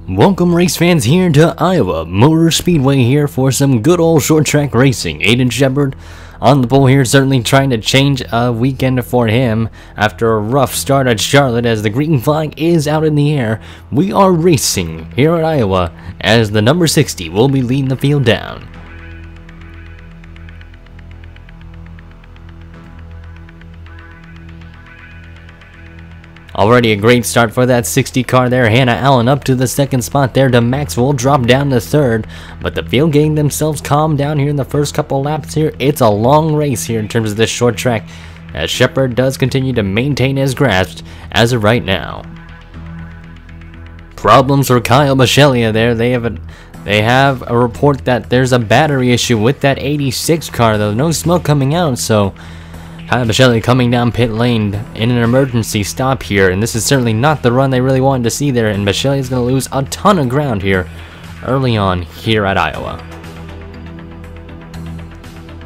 Welcome race fans here to Iowa Motor Speedway here for some good old short track racing. Aiden Shepard on the pole here, certainly trying to change a weekend for him after a rough start at Charlotte as the green flag is out in the air. We are racing here at Iowa as the number 60 will be leading the field down. Already a great start for that 60 car there. Hannah Allen up to the second spot there. DeMax will drop down to third, but the field getting themselves calmed down here in the first couple laps here. It's a long race here in terms of this short track, as Shepard does continue to maintain his grasp as of right now. Problems for Kyle Michelia there. They have a report that there's a battery issue with that 86 car, though. No smoke coming out, so Kyle Michelia coming down pit lane in an emergency stop here, and this is certainly not the run they really wanted to see there, and Michelia is going to lose a ton of ground here early on here at Iowa.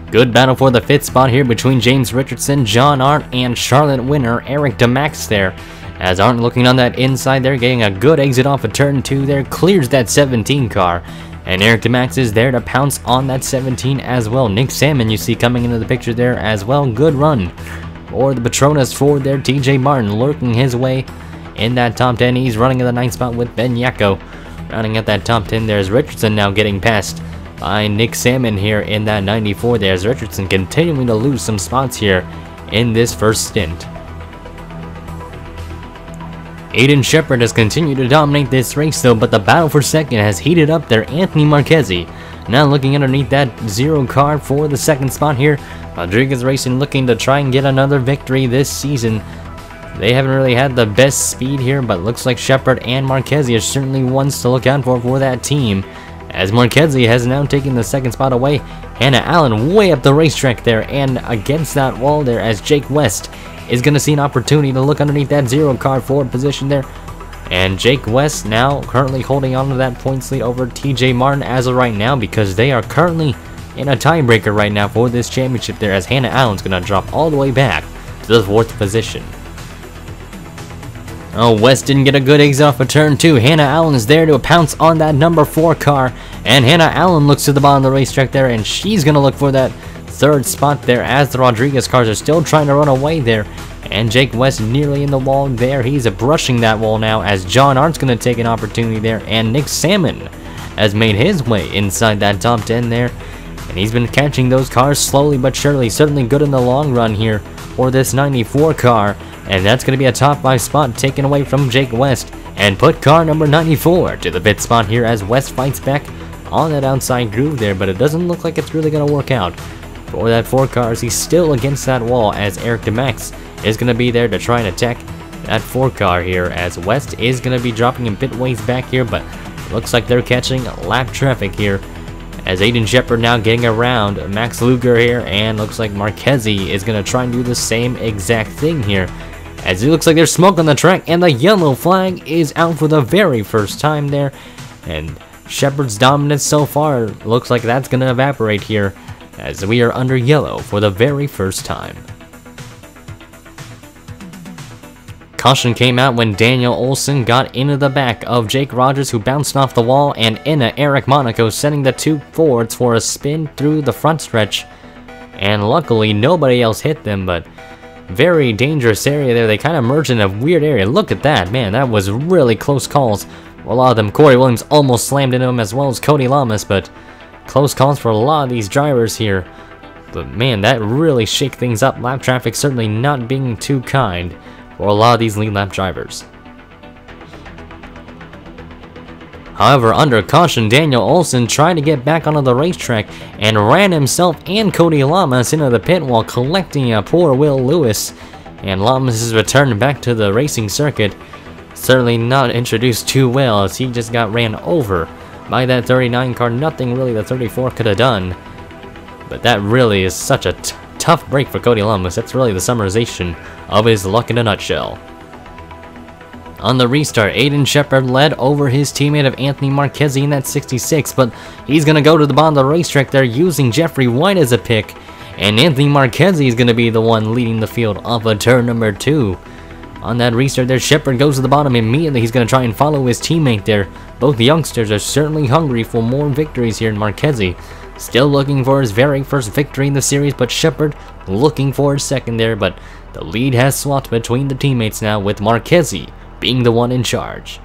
Good battle for the fifth spot here between James Richardson, John Arndt, and Charlotte winner Eric DeMax there, as Arndt looking on that inside there, getting a good exit off of turn 2 there, clears that 17 car. And Eric DeMax is there to pounce on that 17 as well. Nick Salmon you see coming into the picture there as well. Good run for the Petronas Ford there. TJ Martin lurking his way in that top 10. He's running in the 9th spot with Ben Yako. Rounding out that top 10, there's Richardson now getting passed by Nick Salmon here in that 94. There's Richardson continuing to lose some spots here in this first stint. Aiden Shepard has continued to dominate this race though, but the battle for second has heated up there. Anthony Marchese now looking underneath that 0 car for the second spot here. Rodriguez Racing looking to try and get another victory this season. They haven't really had the best speed here, but looks like Shepard and Marchese are certainly ones to look out for that team, as Marchese has now taken the second spot away. Hannah Allen way up the racetrack there and against that wall there, as Jake West is going to see an opportunity to look underneath that 0 car forward position there. And Jake West now currently holding on to that points lead over TJ Martin as of right now, because they are currently in a tiebreaker right now for this championship there, as Hannah Allen's going to drop all the way back to the 4th position. Oh, West didn't get a good exit off of turn 2. Hannah Allen is there to pounce on that number 4 car, and Hannah Allen looks to the bottom of the racetrack there, and she's going to look for that 3rd spot there, as the Rodriguez cars are still trying to run away there. And Jake West nearly in the wall there. He's brushing that wall now, as John Arndt's going to take an opportunity there, and Nick Salmon has made his way inside that top 10 there, and he's been catching those cars slowly but surely. Certainly good in the long run here for this 94 car, and that's going to be a top 5 spot taken away from Jake West, and put car number 94 to the pit spot here as West fights back on that outside groove there, but it doesn't look like it's really going to work out for that 4 cars. He's still against that wall, as Eric DeMax is going to be there to try and attack that 4 car here, as West is going to be dropping in pit ways back here, but looks like they're catching lap traffic here, as Aiden Shepard now getting around Max Luger here, and looks like Marchese is going to try and do the same exact thing here, as it looks like there's smoke on the track, and the yellow flag is out for the very first time there, and Shepard's dominance so far looks like that's going to evaporate here, as we are under yellow for the very first time. Caution came out when Daniel Olson got into the back of Jake Rogers, who bounced off the wall, and into Eric Monaco, sending the 2 Fords for a spin through the front stretch. And luckily nobody else hit them, but very dangerous area there. They kind of merged in a weird area. Look at that, man, that was really close calls for a lot of them. Corey Williams almost slammed into him, as well as Cody Lamas, but close calls for a lot of these drivers here. But man, that really shook things up. Lap traffic certainly not being too kind for a lot of these lead lap drivers. However, under caution, Daniel Olson tried to get back onto the racetrack and ran himself and Cody Lamas into the pit while collecting a poor Will Lewis. And Lamas is returned back to the racing circuit. Certainly not introduced too well, as he just got ran over by that 39 car. Nothing really the 34 could have done. But that really is such a tough break for Cody Lamas. That's really the summarization of his luck in a nutshell. On the restart, Aiden Shepard led over his teammate of Anthony Marchese in that 66, but he's going to go to the bottom of the racetrack there using Jeffrey White as a pick, and Anthony Marchese is going to be the one leading the field off of turn number 2. On that restart there, Shepard goes to the bottom immediately. He's going to try and follow his teammate there. Both youngsters are certainly hungry for more victories here in Marquez. Still looking for his very first victory in the series, but Shepard looking for his second there. But the lead has swapped between the teammates now, with Marquez being the one in charge.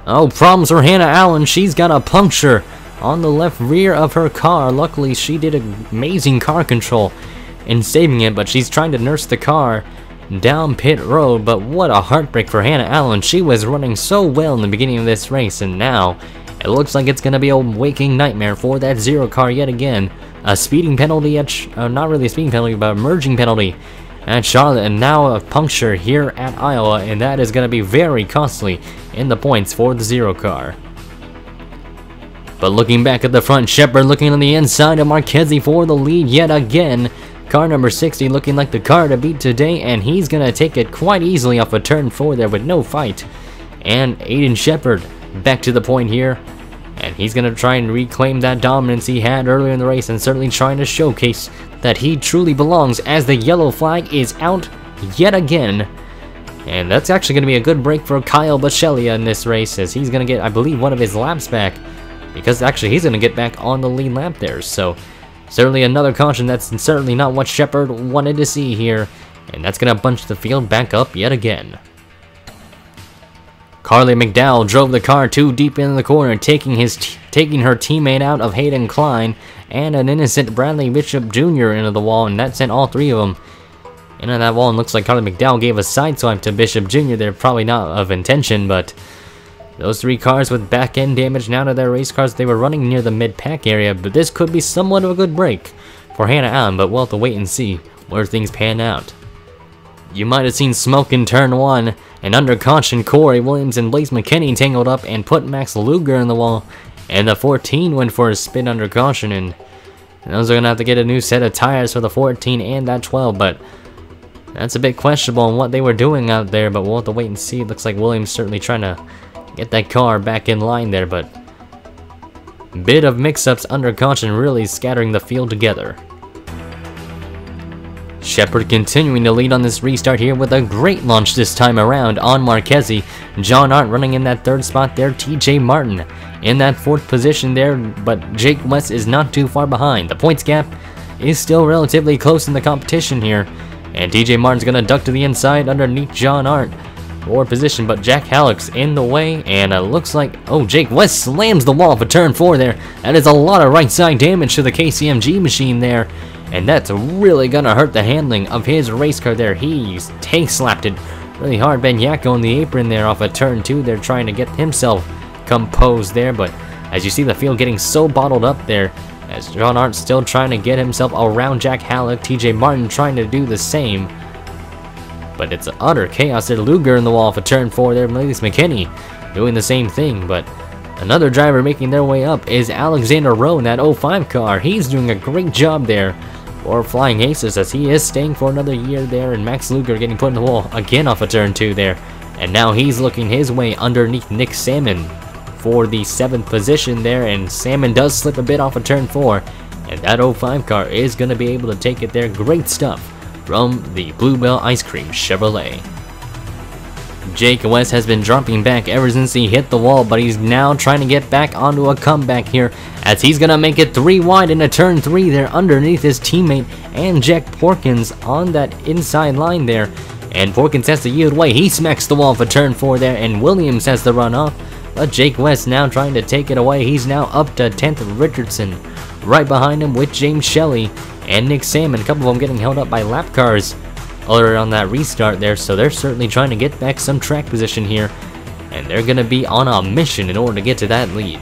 Oh, problems for Hannah Allen. She's got a puncture on the left rear of her car. Luckily, she did amazing car control in saving it, but she's trying to nurse the car down pit road. But what a heartbreak for Hannah Allen. She was running so well in the beginning of this race, and now it looks like it's going to be a waking nightmare for that zero car yet again. A speeding penalty at, not really a speeding penalty, but a merging penalty at Charlotte, and now a puncture here at Iowa, and that is going to be very costly in the points for the zero car. But looking back at the front, Shepard looking on the inside of Marquez for the lead yet again. Car number 60 looking like the car to beat today, and he's going to take it quite easily off of turn 4 there with no fight. And Aiden Shepard back to the point here, and he's going to try and reclaim that dominance he had earlier in the race, and certainly trying to showcase that he truly belongs, as the yellow flag is out yet again. And that's actually going to be a good break for Kyle Bachelia in this race, as he's going to get, I believe, one of his laps back, because actually he's going to get back on the lead lap there. So certainly another caution. That's certainly not what Shepard wanted to see here, and that's going to bunch the field back up yet again. Carly McDowell drove the car too deep into the corner, taking her teammate out of Hayden Klein and an innocent Bradley Bishop Jr. into the wall, and that sent all three of them into that wall. And looks like Carly McDowell gave a sideswipe to Bishop Jr. there, probably not of intention, but those three cars with back end damage now to their race cars. They were running near the mid-pack area, but this could be somewhat of a good break for Hannah Allen, but we'll have to wait and see where things pan out. You might have seen smoke in turn 1, and under caution, Corey Williams and Blaze McKinney tangled up and put Max Luger in the wall, and the 14 went for a spin under caution, and those are going to have to get a new set of tires for the 14 and that 12, but that's a bit questionable on what they were doing out there, but we'll have to wait and see. It looks like Williams certainly trying to get that car back in line there, but bit of mix-ups under caution, really scattering the field together. Shepard continuing to lead on this restart here with a great launch this time around on Marquez. John Arndt running in that third spot there. TJ Martin in that fourth position there, but Jake West is not too far behind. The points gap is still relatively close in the competition here, and TJ Martin's going to duck to the inside underneath John Arndt for position, but Jack Halleck's in the way, and it looks like, oh, Jake West slams the wall for turn 4 there. That is a lot of right side damage to the KCMG machine there, and that's really gonna hurt the handling of his race car there. He's tank slapped it really hard. Ben Yako in the apron there off of turn 2. They're trying to get himself composed there, but as you see the field getting so bottled up there, as John Arndt still trying to get himself around Jack Halleck, TJ Martin trying to do the same, but it's utter chaos there. Luger in the wall for turn 4 there. Blaze McKinney doing the same thing, but another driver making their way up is Alexander Rowe in that 05 car. He's doing a great job there for Flying Aces, as he is staying for another year there, and Max Luger getting put in the wall again off of turn 2 there, and now he's looking his way underneath Nick Salmon for the 7th position there, and Salmon does slip a bit off of turn 4, and that 05 car is going to be able to take it there. Great stuff from the Bluebell Ice Cream Chevrolet. Jake West has been dropping back ever since he hit the wall, but he's now trying to get back onto a comeback here, as he's going to make it 3 wide into turn 3 there underneath his teammate and Jack Porkins on that inside line there, and Porkins has to yield way. He smacks the wall for turn 4 there, and Williams has to run off, but Jake West now trying to take it away. He's now up to 10th Richardson, right behind him with James Shelley and Nick Salmon. A couple of them getting held up by lap cars earlier on that restart there, so they're certainly trying to get back some track position here, and they're going to be on a mission in order to get to that lead.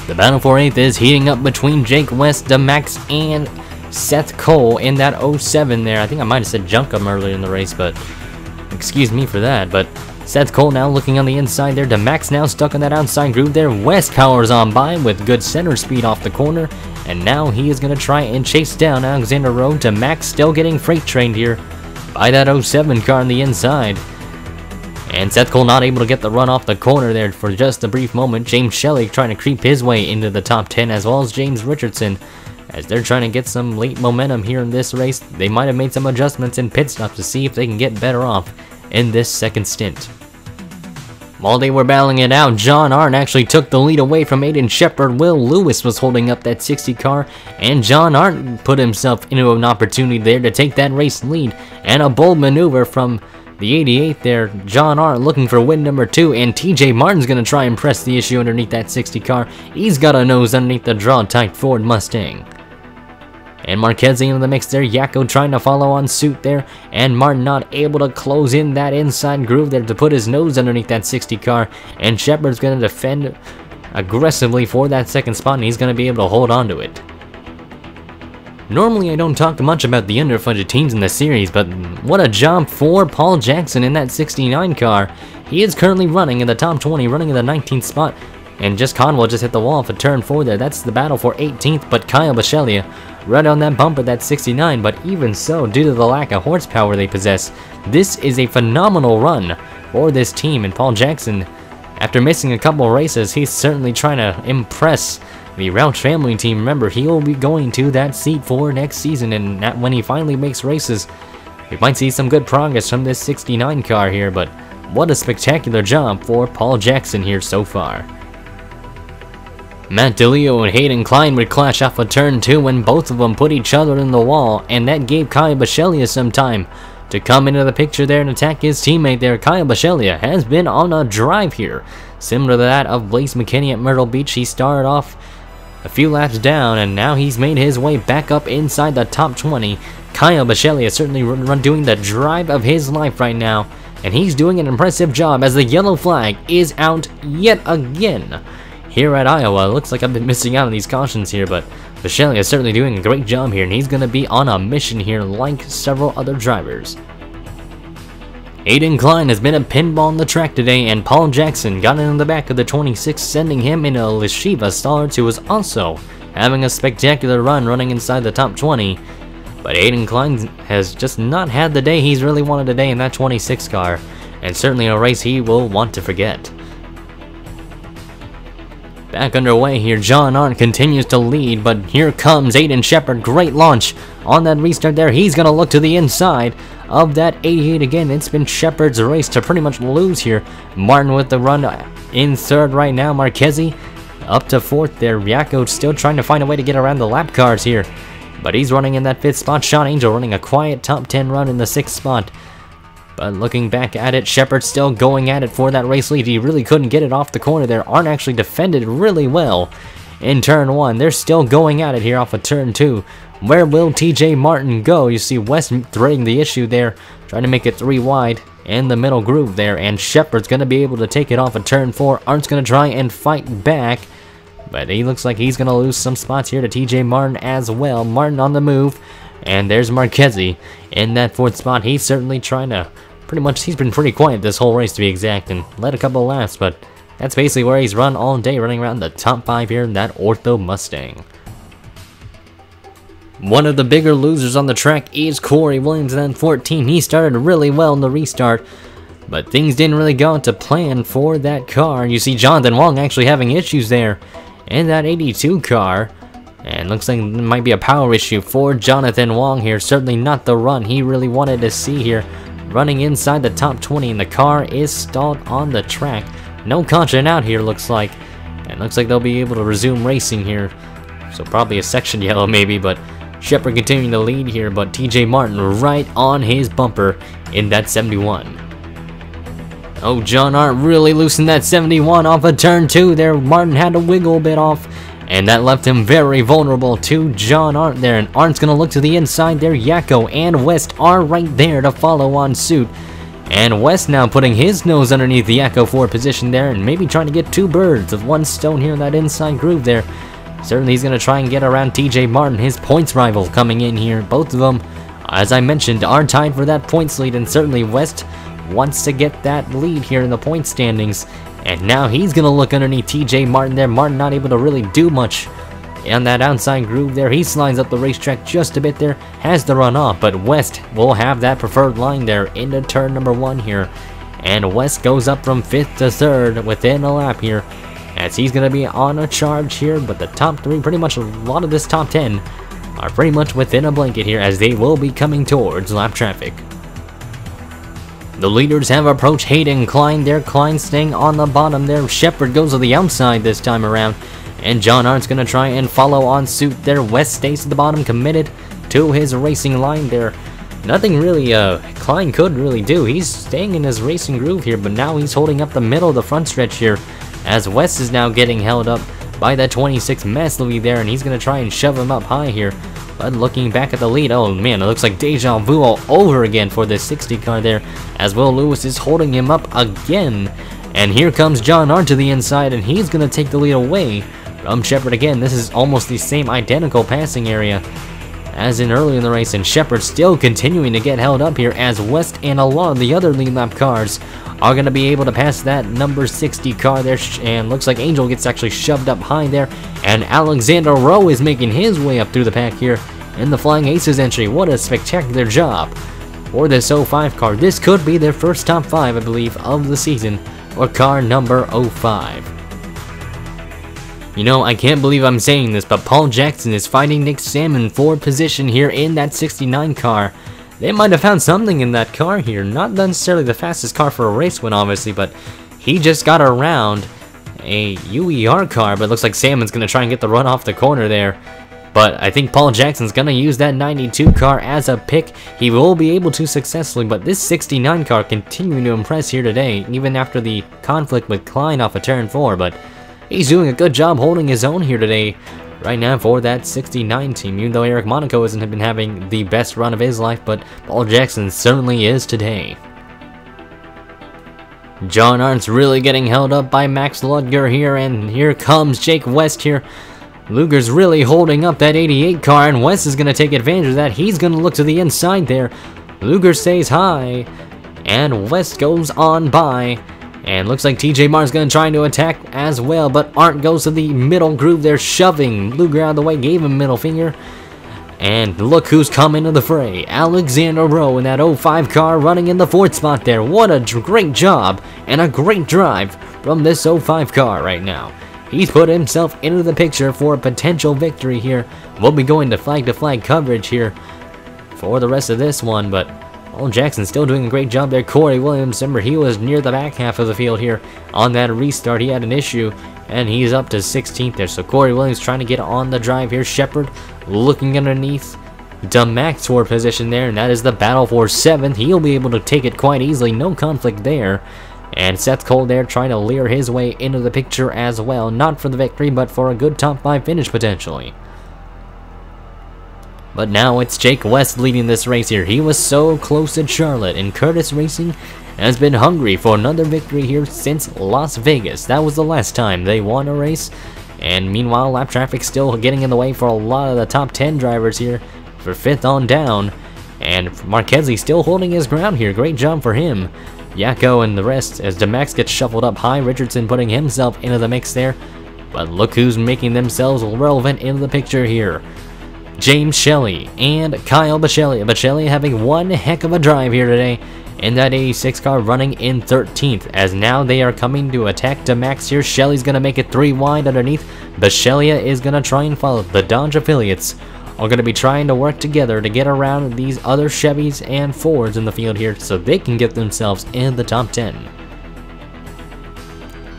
The battle for 8th is heating up between Jake West, DeMax, and Seth Cole in that 07 there. I think I might have said Junkum earlier in the race, but excuse me for that. But Seth Cole now looking on the inside there. DeMax now stuck in that outside groove there. West powers on by with good center speed off the corner, and now he is going to try and chase down Alexander Rowe. DeMax still getting freight trained here by that 07 car on the inside. And Seth Cole not able to get the run off the corner there for just a brief moment. James Shelley trying to creep his way into the top 10, as well as James Richardson, as they're trying to get some late momentum here in this race. They might have made some adjustments in pit stops to see if they can get better off in this second stint. While they were battling it out, John Arndt actually took the lead away from Aiden Shepard. Will Lewis was holding up that 60 car, and John Arndt put himself into an opportunity there to take that race lead, and a bold maneuver from the 88 there. John Arndt looking for win number 2, and TJ Martin's going to try and press the issue underneath that 60 car. He's got a nose underneath the draw-tight Ford Mustang. And Marquez into the mix there. Yakko trying to follow on suit there, and Martin not able to close in that inside groove there to put his nose underneath that 60 car, and Shepard's going to defend aggressively for that second spot, and he's going to be able to hold on to it. Normally I don't talk much about the underfunded teams in the series, but what a job for Paul Jackson in that 69 car. He is currently running in the top 20, running in the 19th spot, and just Conwell just hit the wall for turn 4 there. That's the battle for 18th, but Kyle Bichelia right on that bumper, that 69, but even so, due to the lack of horsepower they possess, this is a phenomenal run for this team. And Paul Jackson, after missing a couple races, he's certainly trying to impress the Roush family team. Remember, he will be going to that seat for next season, and when he finally makes races, we might see some good progress from this 69 car here. But what a spectacular job for Paul Jackson here so far. Matt DeLeo and Hayden Klein would clash off a turn 2 when both of them put each other in the wall, and that gave Kyle Bichelia some time to come into the picture there and attack his teammate there. Kyle Bichelia has been on a drive here, similar to that of Blaze McKinney at Myrtle Beach. He started off a few laps down, and now he's made his way back up inside the top 20. Kyle Bichelia certainly doing the drive of his life right now, and he's doing an impressive job as the yellow flag is out yet again here at Iowa. Looks like I've been missing out on these cautions here, but Bichelia is certainly doing a great job here, and he's going to be on a mission here like several other drivers. Hayden Klein has been a pinball on the track today, and Paul Jackson got in the back of the 26, sending him into Lishiva Stallard, who was also having a spectacular run running inside the top 20. But Hayden Klein has just not had the day he's really wanted today in that 26 car, and certainly a race he will want to forget. Back underway here, John Arndt continues to lead, but here comes Aiden Shepard. Great launch on that restart there. He's going to look to the inside of that 88 again. It's been Shepard's race to pretty much lose here. Martin with the run in third right now. Marchese up to fourth there. Yakko still trying to find a way to get around the lap cars here, but he's running in that 5th spot. Sean Angel running a quiet top 10 run in the 6th spot. But looking back at it, Shepard still going at it for that race lead. He really couldn't get it off the corner there. Arndt actually defended really well in turn 1. They're still going at it here off of turn 2. Where will TJ Martin go? You see West threading the issue there, trying to make it 3 wide in the middle groove there. And Shepard's going to be able to take it off of turn 4. Arndt's going to try and fight back, but he looks like he's going to lose some spots here to TJ Martin as well. Martin on the move. And there's Marchese in that 4th spot. He's certainly trying to, he's been pretty quiet this whole race to be exact, and led a couple of laps, but that's basically where he's run all day, running around the top 5 here in that Ortho Mustang. One of the bigger losers on the track is Corey Williams in that 14. He started really well in the restart, but things didn't really go to plan for that car. You see Jonathan Wong actually having issues there in that 82 car. And looks like it might be a power issue for Jonathan Wong here. Certainly not the run he really wanted to see here. Running inside the top 20, and the car is stalled on the track. No caution out here, looks like. And looks like they'll be able to resume racing here. So probably a section yellow maybe, but Shepard continuing to lead here. But TJ Martin right on his bumper in that 71. Oh, John Arndt really loosened that 71 off of turn 2 there. Martin had to wiggle a bit off, and that left him very vulnerable to John Arndt there. And Arndt's going to look to the inside there. Yakko and West are right there to follow on suit. And West now putting his nose underneath the Yakko 4 position there, and maybe trying to get 2 birds with 1 stone here in that inside groove there. Certainly he's going to try and get around TJ Martin, his points rival, coming in here. Both of them, as I mentioned, are tied for that points lead, and certainly West wants to get that lead here in the point standings. And now he's going to look underneath TJ Martin there. Martin not able to really do much on that outside groove there. He slides up the racetrack just a bit there, has the run off, but West will have that preferred line there into turn number 1 here. And West goes up from 5th to 3rd within a lap here. as he's going to be on a charge here, but the top 3, pretty much a lot of this top 10, are pretty much within a blanket here as they will be coming towards lap traffic. The leaders have approached Hayden Klein there. Klein staying on the bottom there. Shepard goes to the outside this time around, and John Arndt's going to try and follow on suit there. West stays at the bottom, committed to his racing line there. Nothing really Klein could really do. He's staying in his racing groove here, but now he's holding up the middle of the front stretch here, as West is now getting held up by that 26 Maslowy there, and he's going to try and shove him up high here. But looking back at the lead, oh man, it looks like deja vu all over again for this 60 car there, as Will Lewis is holding him up again. And here comes John Arndt to the inside, and he's going to take the lead away from Shepard again. This is almost the same identical passing area as in early in the race, and Shepard still continuing to get held up here as West and a lot of the other lead lap cars are going to be able to pass that number 60 car there, and looks like Angel gets actually shoved up high there, and Alexander Rowe is making his way up through the pack here in the Flying Aces entry. What a spectacular job for this 05 car. This could be their first top 5, I believe, of the season, or car number 05. You know, I can't believe I'm saying this, but Paul Jackson is fighting Nick Salmon for position here in that 69 car. They might have found something in that car here. Not necessarily the fastest car for a race win, obviously, but he just got around a UER car, but it looks like Salmon's going to try and get the run off the corner there. But I think Paul Jackson's going to use that 92 car as a pick. He will be able to successfully, but this 69 car continuing to impress here today, even after the conflict with Klein off of turn 4, but he's doing a good job holding his own here today, right now for that 69 team, even though Eric Monaco hasn't been having the best run of his life, but Paul Jackson certainly is today. John Arndt's really getting held up by Max Ludger here, and here comes Jake West here. Luger's really holding up that 88 car, and West is going to take advantage of that. He's going to look to the inside there. Luger stays high, and West goes on by. And looks like TJ Martin's going to try to attack as well, but Arndt goes to the middle groove there, shoving Luger out of the way, gave him middle finger. And look who's come into the fray. Alexander Rowe in that 05 car running in the 4th spot there. What a great job and a great drive from this 05 car right now. He's put himself into the picture for a potential victory here. We'll be going to flag coverage here for the rest of this one, but Paul Jackson still doing a great job there. Corey Williams, remember, he was near the back half of the field here on that restart. He had an issue, and he's up to 16th there. So Corey Williams trying to get on the drive here. Shepard looking underneath DeMax for position there, and that is the battle for 7th. He'll be able to take it quite easily. No conflict there. And Seth Cole there trying to leer his way into the picture as well. Not for the victory, but for a good top 5 finish potentially. But now it's Jake West leading this race here. He was so close at Charlotte, and Curtis Racing has been hungry for another victory here since Las Vegas. That was the last time they won a race. And meanwhile, lap traffic still getting in the way for a lot of the top 10 drivers here for 5th on down. And Marquez still holding his ground here. Great job for him. Yako and the rest as DeMax gets shuffled up high. Richardson putting himself into the mix there. But look who's making themselves relevant into the picture here. James Shelley and Kyle Bichelli. Bichelli having one heck of a drive here today in that 86 car, running in 13th, as now they are coming to attack DeMax here. Shelley's going to make it 3 wide underneath. Bichelli is going to try and follow. The Dodge affiliates are going to be trying to work together to get around these other Chevys and Fords in the field here so they can get themselves in the top 10.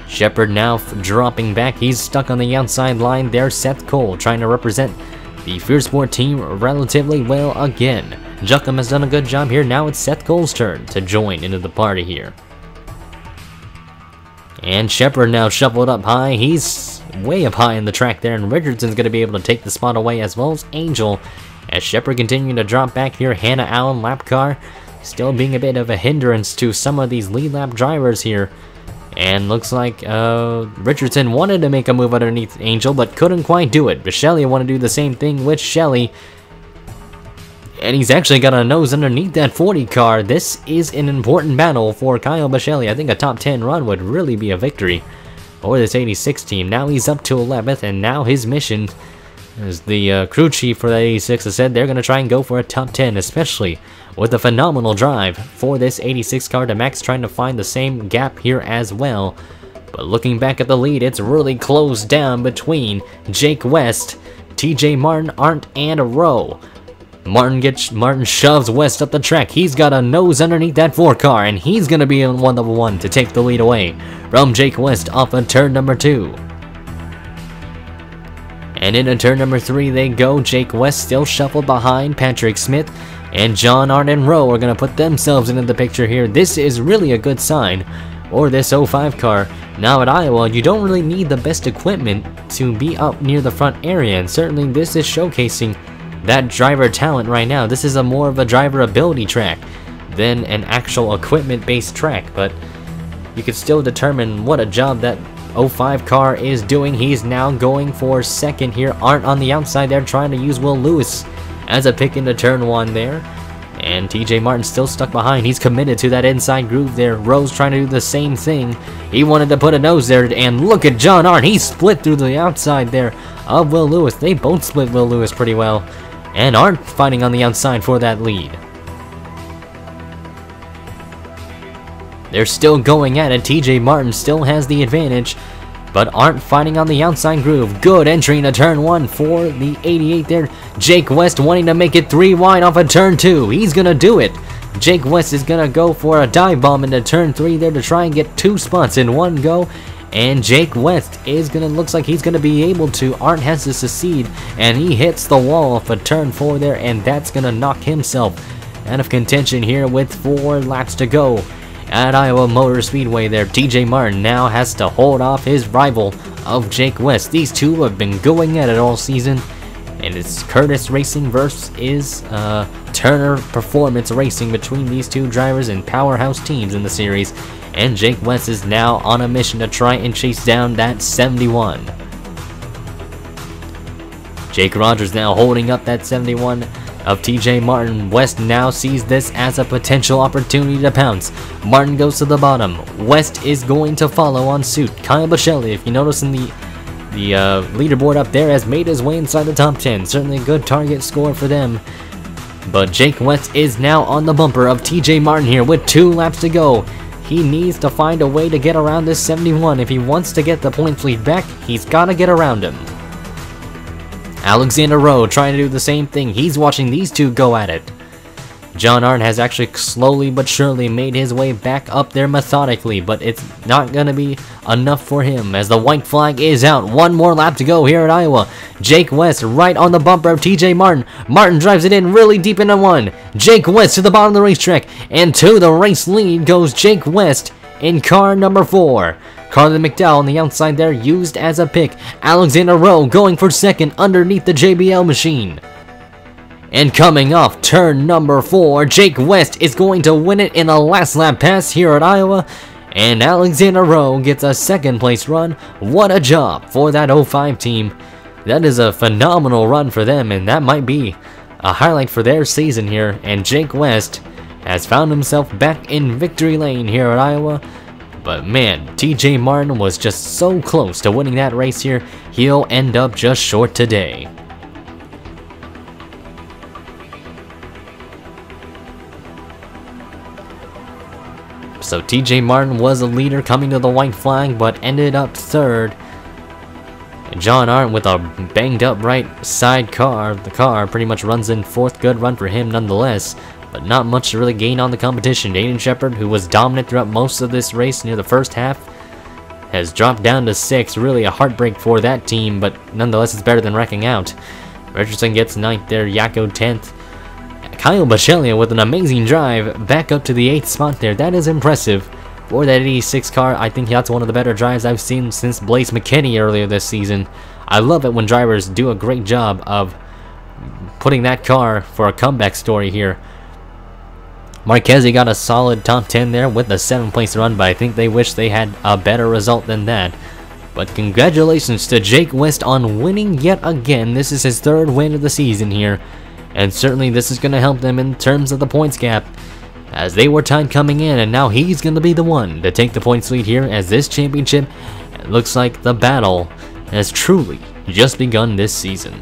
Shepard now dropping back. He's stuck on the outside line there. Seth Cole trying to represent the Fierce Sport team relatively well again. Juckham has done a good job here. Now it's Seth Cole's turn to join into the party here. And Shepard now shuffled up high. He's way up high in the track there, and Richardson's going to be able to take the spot away, as well as Angel. As Shepard continuing to drop back here, Hannah Allen lap car still being a bit of a hindrance to some of these lead lap drivers here. And looks like Richardson wanted to make a move underneath Angel, but couldn't quite do it. Bichelli wanted to do the same thing with Shelley. And he's actually got a nose underneath that 40 car. This is an important battle for Kyle Bichelli. I think a top 10 run would really be a victory for this 86 team. Now he's up to 11th, and now his mission, as the crew chief for that 86 has said, they're going to try and go for a top 10, especially with a phenomenal drive for this 86 car. DeMax trying to find the same gap here as well. But looking back at the lead, it's really closed down between Jake West, TJ Martin, Arndt, and Rowe. Martin shoves West up the track. He's got a nose underneath that 4 car, and he's gonna be in one to take the lead away from Jake West off of turn number 2. And into turn number 3 they go. Jake West still shuffled behind Patrick Smith, and John, Arndt, and Rowe are gonna put themselves into the picture here. This is really a good sign for this 05 car. Now at Iowa, you don't really need the best equipment to be up near the front area, and certainly this is showcasing that driver talent right now. This is more of a driver ability track than an actual equipment based track, but you can still determine what a job that 05 car is doing. He's now going for second here. Arndt on the outside there trying to use Will Lewis as a pick into turn 1 there. And TJ Martin still stuck behind. He's committed to that inside groove there. Rowe's trying to do the same thing. He wanted to put a nose there, and look at John Arndt. He split through the outside there of Will Lewis. They both split Will Lewis pretty well. And Arndt fighting on the outside for that lead. They're still going at it. TJ Martin still has the advantage, but Arndt fighting on the outside groove. Good entry into turn 1 for the 88 there. Jake West wanting to make it 3 wide off of turn 2. He's gonna do it. Jake West is gonna go for a dive bomb into turn 3 there to try and get 2 spots in one go. And Jake West is looks like he's gonna be able to. Arndt has to succeed, and he hits the wall off of turn 4 there, and that's gonna knock himself out of contention here with 4 laps to go at Iowa Motor Speedway there. TJ Martin now has to hold off his rival of Jake West. These two have been going at it all season, and it's Curtis Racing versus Turner Performance Racing between these two drivers and powerhouse teams in the series. And Jake West is now on a mission to try and chase down that 71. Jake Rogers now holding up that 71 of TJ Martin. West now sees this as a potential opportunity to pounce. Martin goes to the bottom. West is going to follow on suit. Kyle Bichelli, if you notice in the leaderboard up there, has made his way inside the top 10. Certainly a good target score for them. But Jake West is now on the bumper of TJ Martin here with 2 laps to go. He needs to find a way to get around this 71. If he wants to get the points lead back, he's got to get around him. Alexander Rowe trying to do the same thing. He's watching these two go at it. John Arndt has actually slowly but surely made his way back up there methodically, but it's not going to be enough for him as the white flag is out. 1 more lap to go here at Iowa. Jake West right on the bumper of TJ Martin. Martin drives it in really deep into 1. Jake West to the bottom of the racetrack, and to the race lead goes Jake West in car number 4. Carlin McDowell on the outside there used as a pick. Alexander Rowe going for second underneath the JBL machine. And coming off turn number 4, Jake West is going to win it in a last lap pass here at Iowa. And Alexander Rowe gets a 2nd place run. What a job for that 05 team. That is a phenomenal run for them, and that might be a highlight for their season here. And Jake West has found himself back in victory lane here at Iowa. But man, TJ Martin was just so close to winning that race here. He'll end up just short today. So TJ Martin was a leader coming to the white flag, but ended up 3rd. John Arndt with a banged up right side car. The car pretty much runs in 4th. Good run for him nonetheless, but not much to really gain on the competition. Aiden Shepard, who was dominant throughout most of this race near the first half, has dropped down to 6th. Really a heartbreak for that team, but nonetheless it's better than wrecking out. Richardson gets 9th there, Yako 10th. Kyle Bichelli with an amazing drive back up to the 8th spot there. That is impressive for that 86 car. I think that's one of the better drives I've seen since Blaze McKinney earlier this season. I love it when drivers do a great job of putting that car for a comeback story here. Marquez got a solid top 10 there with a 7th place run, but I think they wish they had a better result than that. But congratulations to Jake West on winning yet again. This is his 3rd win of the season here. And certainly this is going to help them in terms of the points gap, as they were tied coming in, and now he's going to be the one to take the points lead here, as this championship looks like the battle has truly just begun this season.